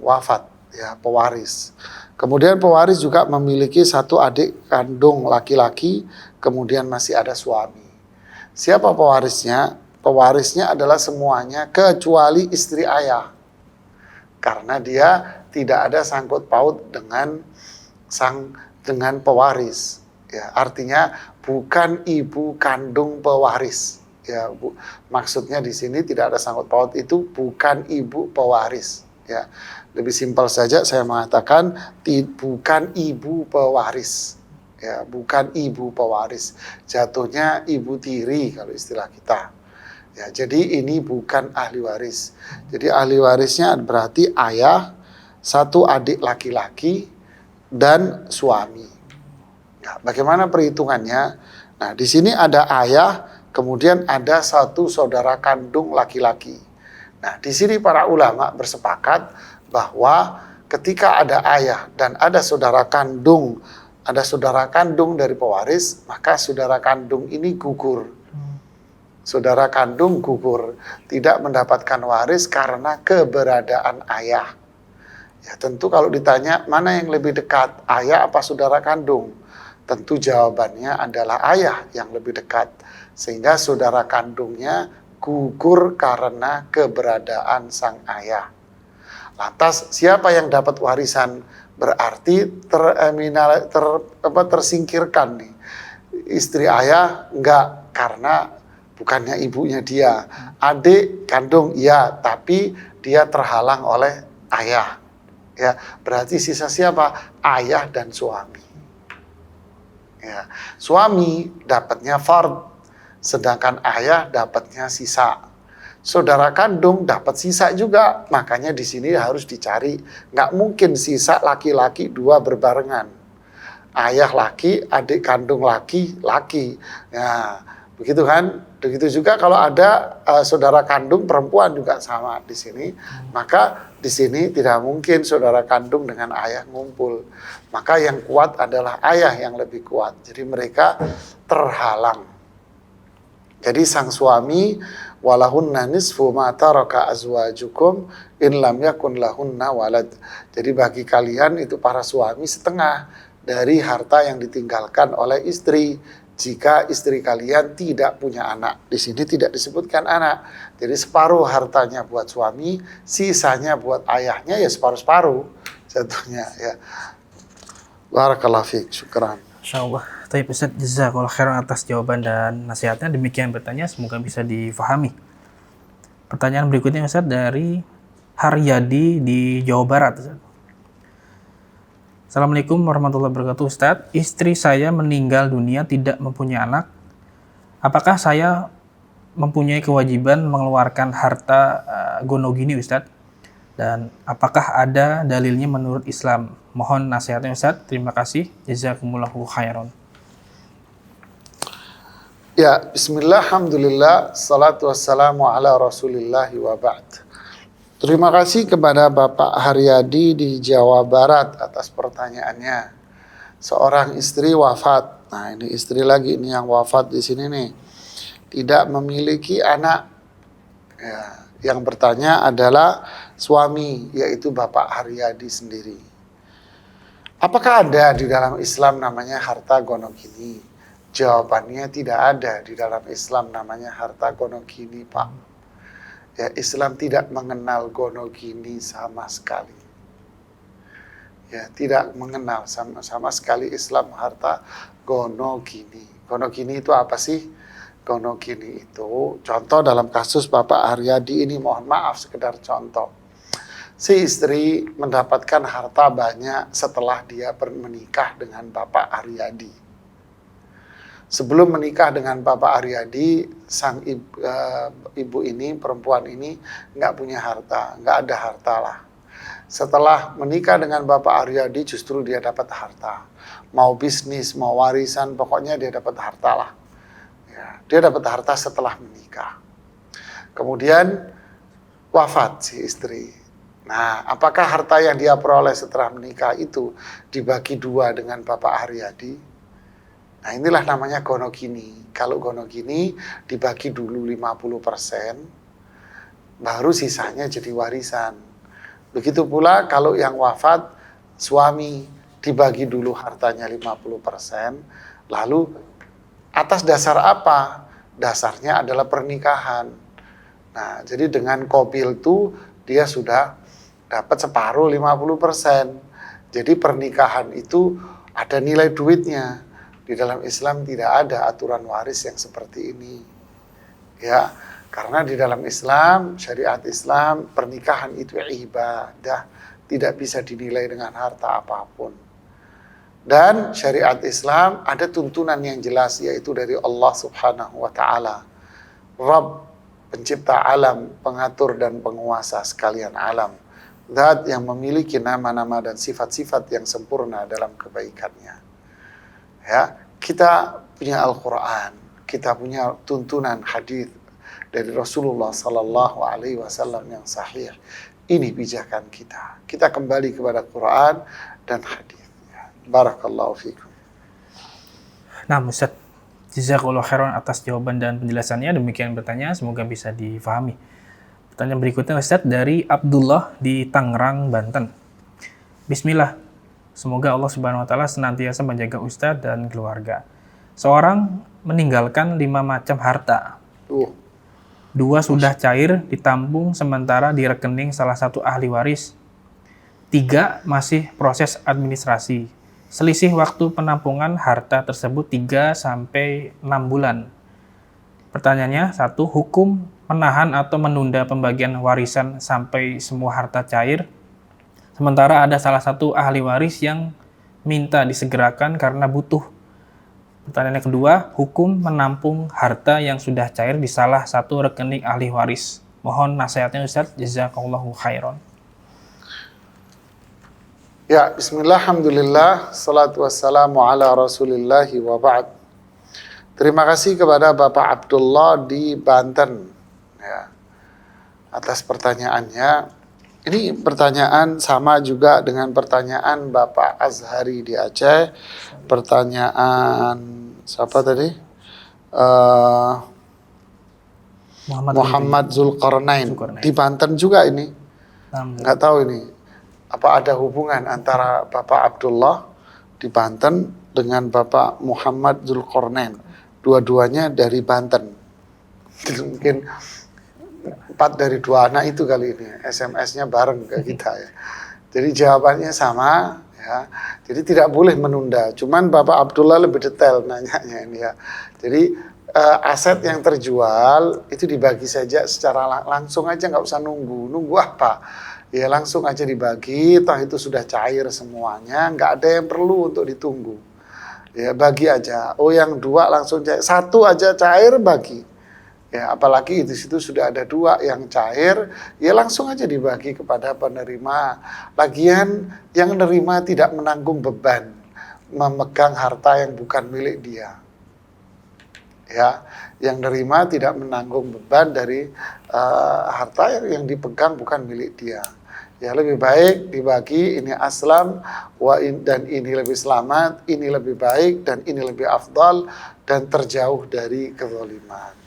wafat, ya, pewaris. Kemudian pewaris juga memiliki 1 adik kandung laki-laki, kemudian masih ada suami. Siapa pewarisnya? Pewarisnya adalah semuanya kecuali istri ayah. Karena dia tidak ada sangkut paut dengan pewaris. Ya, artinya bukan ibu kandung pewaris. Ya, maksudnya di sini tidak ada sangkut paut, itu bukan ibu pewaris. Ya, lebih simpel saja saya mengatakan bukan ibu pewaris. Ya, bukan ibu pewaris. Jatuhnya ibu tiri kalau istilah kita. Ya, jadi ini bukan ahli waris. Jadi ahli warisnya berarti ayah, 1 adik laki-laki, dan suami. Nah, bagaimana perhitungannya? Nah, di sini ada ayah, kemudian ada 1 saudara kandung laki-laki. Nah, di sini para ulama bersepakat bahwa ketika ada ayah dan ada saudara kandung dari pewaris, maka saudara kandung ini gugur. Saudara kandung gugur, tidak mendapatkan waris karena keberadaan ayah. Ya, tentu kalau ditanya mana yang lebih dekat, ayah apa saudara kandung? Tentu jawabannya adalah ayah yang lebih dekat. Sehingga saudara kandungnya gugur karena keberadaan sang ayah. Lantas siapa yang dapat warisan? Berarti tersingkirkan nih. Istri ayah enggak, karena bukannya ibunya dia. Adik kandung iya, tapi dia terhalang oleh ayah. Ya, berarti sisa siapa? Ayah dan suami. Ya, suami dapatnya fard, sedangkan ayah dapatnya sisa. Saudara kandung dapat sisa juga, makanya di sini harus dicari. Nggak mungkin sisa laki-laki 2 berbarengan. Ayah laki, adik kandung laki. Ya, begitu kan? Begitu juga kalau ada saudara kandung perempuan juga sama di sini. Maka di sini tidak mungkin saudara kandung dengan ayah ngumpul. Maka yang kuat adalah ayah yang lebih kuat. Jadi mereka terhalang. Jadi sang suami walahunna nisfu ma taraka azwajukum in lam yakun lahunna walad. Jadi bagi kalian itu para suami setengah dari harta yang ditinggalkan oleh istri jika istri kalian tidak punya anak. Di sini tidak disebutkan anak. Jadi separuh hartanya buat suami, sisanya buat ayahnya, ya separuh-separuh jatuhnya ya. Barakallahu fiik, syukran. Insyaallah. Tapi Ustaz, jazakallahu khairan atas jawaban dan nasihatnya. Demikian bertanya, semoga bisa difahami. Pertanyaan berikutnya Ustaz dari Haryadi di Jawa Barat. Ustaz. Assalamualaikum warahmatullahi wabarakatuh Ustaz. Istri saya meninggal dunia tidak mempunyai anak. Apakah saya mempunyai kewajiban mengeluarkan harta gonogini Ustaz? Dan apakah ada dalilnya menurut Islam? Mohon nasihatnya Ustaz. Terima kasih. Jazakumullahu khairan. Ya, bismillah, alhamdulillah, salatu wassalamu ala rasulillahi wa ba'd. Terima kasih kepada Bapak Haryadi di Jawa Barat atas pertanyaannya. Seorang istri wafat. Nah, ini istri lagi ini yang wafat di sini nih. Tidak memiliki anak. Ya, yang bertanya adalah suami, yaitu Bapak Haryadi sendiri. Apakah ada di dalam Islam namanya harta gonogini? Jawabannya tidak ada di dalam Islam namanya harta gonogini, Pak. Ya, Islam tidak mengenal gonogini sama sekali. Ya, tidak mengenal sama sekali Islam harta gonogini. Gonogini itu apa sih? Gonogini itu contoh dalam kasus Bapak Aryadi ini, mohon maaf sekedar contoh. Si istri mendapatkan harta banyak setelah dia menikah dengan Bapak Aryadi. Sebelum menikah dengan Bapak Aryadi, sang ibu ini, perempuan ini nggak punya harta, nggak ada harta lah. Setelah menikah dengan Bapak Aryadi justru dia dapat harta. Mau bisnis, mau warisan, pokoknya dia dapat harta lah. Ya, dia dapat harta setelah menikah. Kemudian wafat si istri. Nah, apakah harta yang dia peroleh setelah menikah itu dibagi dua dengan Bapak Aryadi? Nah, inilah namanya gonogini. Kalau gonogini dibagi dulu 50%, baru sisanya jadi warisan. Begitu pula kalau yang wafat, suami dibagi dulu hartanya 50%, lalu atas dasar apa? Dasarnya adalah pernikahan. Nah, jadi dengan kobil itu dia sudah dapat separuh 50%. Jadi pernikahan itu ada nilai duitnya. Di dalam Islam tidak ada aturan waris yang seperti ini. Ya, karena di dalam Islam, syariat Islam, pernikahan itu ibadah, tidak bisa dinilai dengan harta apapun. Dan syariat Islam ada tuntunan yang jelas, yaitu dari Allah Subhanahu wa Ta'ala. Rabb, pencipta alam, pengatur dan penguasa sekalian alam. Zat yang memiliki nama-nama dan sifat-sifat yang sempurna dalam kebaikannya. Ya, kita punya Al-Quran, kita punya tuntunan hadis dari Rasulullah Sallallahu Alaihi Wasallam yang sahih. Ini pijakan kita. Kita kembali kepada Quran dan hadis. Ya. Barakallahu fikum. Nah, Ustaz, jazakallahu khairan atas jawaban dan penjelasannya. Demikian bertanya, semoga bisa difahami. Pertanyaan berikutnya, Ustaz, dari Abdullah di Tangerang, Banten. Bismillah. Semoga Allah Subhanahu wa Ta'ala senantiasa menjaga Ustadz dan keluarga. Seorang meninggalkan 5 macam harta. 2 sudah cair, ditampung sementara di rekening salah satu ahli waris. 3 masih proses administrasi. Selisih waktu penampungan harta tersebut 3-6 bulan. Pertanyaannya, 1. Hukum menahan atau menunda pembagian warisan sampai semua harta cair. Sementara ada salah satu ahli waris yang minta disegerakan karena butuh. Pertanyaan yang kedua, hukum menampung harta yang sudah cair di salah satu rekening ahli waris. Mohon nasihatnya Ustaz, jazakallahu khairan. Ya, bismillah, alhamdulillah, salatu wassalamu ala rasulillahi wa ba'd. Terima kasih kepada Bapak Abdullah di Banten ya, atas pertanyaannya. Ini pertanyaan sama juga dengan pertanyaan Bapak Azhari di Aceh. Pertanyaan siapa tadi? Muhammad Zulkarnain. Di Banten juga ini. Nggak tahu ini. Apa ada hubungan antara Bapak Abdullah di Banten dengan Bapak Muhammad Zulkarnain? Dua-duanya dari Banten. Mungkin 4 dari 2 anak itu kali ini, SMS-nya bareng ke kita ya. Jadi jawabannya sama ya. Jadi tidak boleh menunda. Cuman Bapak Abdullah lebih detail nanyanya ini ya. Jadi aset yang terjual itu dibagi saja secara langsung aja, nggak usah nunggu apa. Ya langsung aja dibagi, toh itu sudah cair semuanya, nggak ada yang perlu untuk ditunggu. Ya bagi aja. Oh yang 2 langsung cair, 1 aja cair bagi. Ya, apalagi di situ sudah ada 2 yang cair, ya langsung aja dibagi kepada penerima. Lagian yang menerima tidak menanggung beban memegang harta yang bukan milik dia. Ya, yang menerima tidak menanggung beban dari harta yang dipegang bukan milik dia. Ya lebih baik dibagi, ini aslam dan ini lebih selamat, ini lebih baik dan ini lebih afdal dan terjauh dari kezaliman.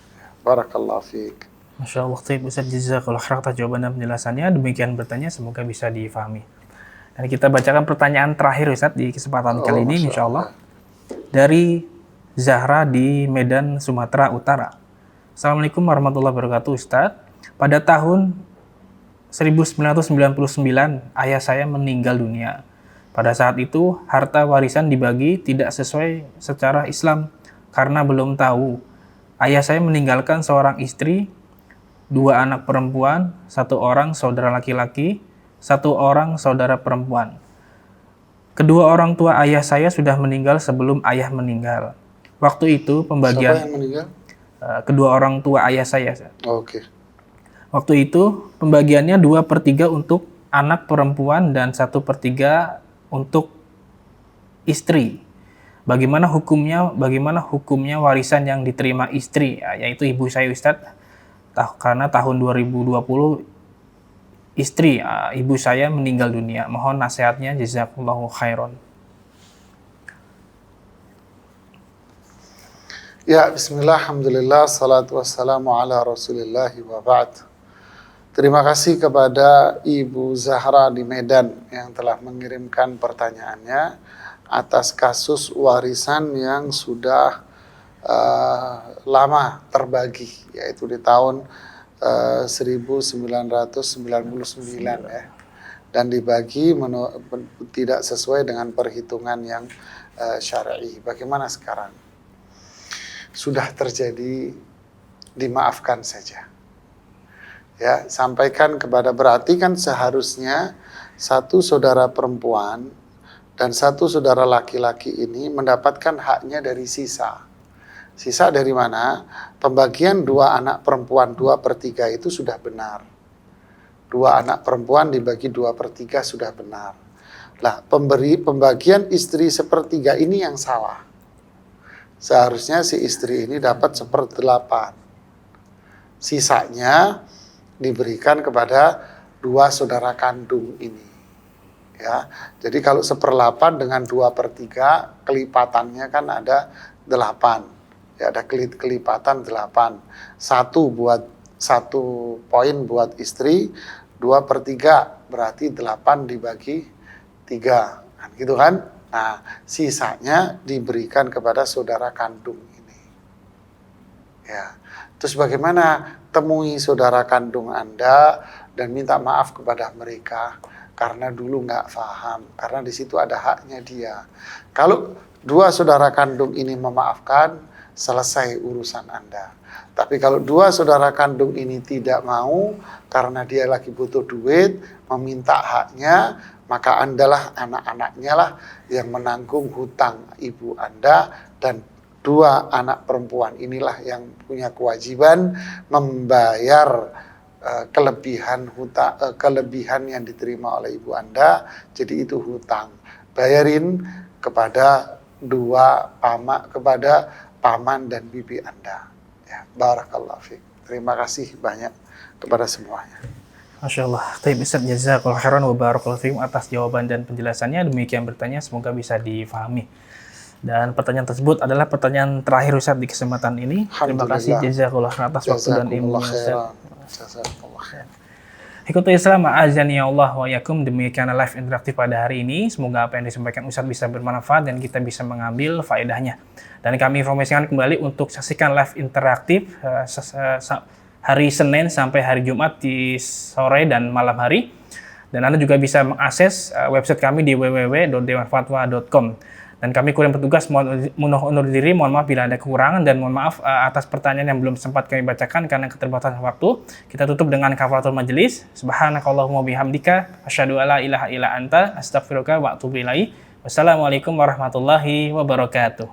Barakallahu fiik. Masya Allah, Ustaz, jazakallahu khairan atas jawaban dan penjelasannya. Demikian bertanya, semoga bisa difahami. Dan kita bacakan pertanyaan terakhir Ustadz di kesempatan kali ini, Masya insya Allah. Dari Zahra di Medan, Sumatera Utara. Assalamualaikum warahmatullahi wabarakatuh Ustadz. Pada tahun 1999, ayah saya meninggal dunia. Pada saat itu, harta warisan dibagi tidak sesuai secara Islam karena belum tahu. Ayah saya meninggalkan seorang istri, 2 anak perempuan, 1 orang saudara laki-laki, 1 orang saudara perempuan. Kedua orang tua ayah saya sudah meninggal sebelum ayah meninggal. Waktu itu pembagian... Siapa yang meninggal? Kedua orang tua ayah saya. Oke. Waktu itu pembagiannya 2/3 untuk anak perempuan dan 1/3 untuk istri. Bagaimana hukumnya warisan yang diterima istri, yaitu ibu saya Ustadz, karena tahun 2020 istri ibu saya meninggal dunia. Mohon nasihatnya, jazakumullahu khairan. Ya, bismillah, alhamdulillah, salatu wassalamu ala rasulillahi wa ba'd. Terima kasih kepada Ibu Zahra di Medan yang telah mengirimkan pertanyaannya atas kasus warisan yang sudah lama terbagi, yaitu di tahun 1999 ya, dan dibagi tidak sesuai dengan perhitungan yang syar'i. Bagaimana sekarang? Sudah terjadi, dimaafkan saja. Ya, sampaikan kepada, berarti kan seharusnya 1 saudara perempuan dan 1 saudara laki-laki ini mendapatkan haknya dari sisa. Sisa dari mana? Pembagian 2 anak perempuan 2/3 itu sudah benar. 2 anak perempuan dibagi 2/3 sudah benar. Lah, pembagian istri 1/3 ini yang salah. Seharusnya si istri ini dapat 1/8. Sisanya diberikan kepada 2 saudara kandung ini. Ya, jadi kalau 1/8 dengan 2/3 kelipatannya kan ada 8. Ya, ada kelipatan 8. 1 poin buat istri, 2/3 berarti 8 dibagi 3. Kan gitu kan? Nah, sisanya diberikan kepada saudara kandung ini. Ya. Terus bagaimana? Temui saudara kandung Anda dan minta maaf kepada mereka karena dulu nggak paham, karena di situ ada haknya dia. Kalau 2 saudara kandung ini memaafkan, selesai urusan Anda. Tapi kalau 2 saudara kandung ini tidak mau karena dia lagi butuh duit, meminta haknya, maka Andalah, anak-anaknya lah yang menanggung hutang ibu Anda, dan 2 anak perempuan inilah yang punya kewajiban membayar kelebihan yang diterima oleh ibu Anda. Jadi itu hutang. Bayarin kepada kepada paman dan bibi Anda. Ya, barakallahu fiik. Terima kasih banyak kepada semuanya. Masya Allah. Taib Ustaz, jazakallahu khairan wa barakallahu fiikum atas jawaban dan penjelasannya. Demikian bertanya, semoga bisa difahami. Dan pertanyaan tersebut adalah pertanyaan terakhir Ustaz di kesempatan ini. Terima kasih jazakallahu khairan atas waktu dan ilmunya Ustaz. Jazakallahu khairan. Ikuti Islam, azani ya Allah wa yakum. Demikian live interaktif pada hari ini. Semoga apa yang disampaikan Ustaz bisa bermanfaat dan kita bisa mengambil faedahnya. Dan kami informasikan kembali untuk saksikan live interaktif hari Senin sampai hari Jumat di sore dan malam hari. Dan Anda juga bisa mengakses website kami di www.dewanfatwa.com. Dan kami kurang petugas mohon undur diri, mohon maaf bila ada kekurangan, dan mohon maaf atas pertanyaan yang belum sempat kami bacakan karena keterbatasan waktu. Kita tutup dengan kafaratul majelis. Subhanakallahumma bihamdika asyhadu alla ilaha illa anta astaghfiruka wa atubu ilaik. Wassalamualaikum warahmatullahi wabarakatuh.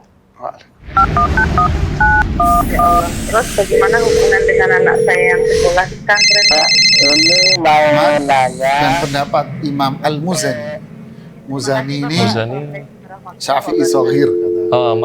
Ya Allah. Terus bagaimana hubungan dengan anak saya yang sekolah di pesantren? Ini mau nanya. Dan pendapat Imam Al-Muzani. Muzani ini Muzani. Syafi'i Shaghir kata. Oh,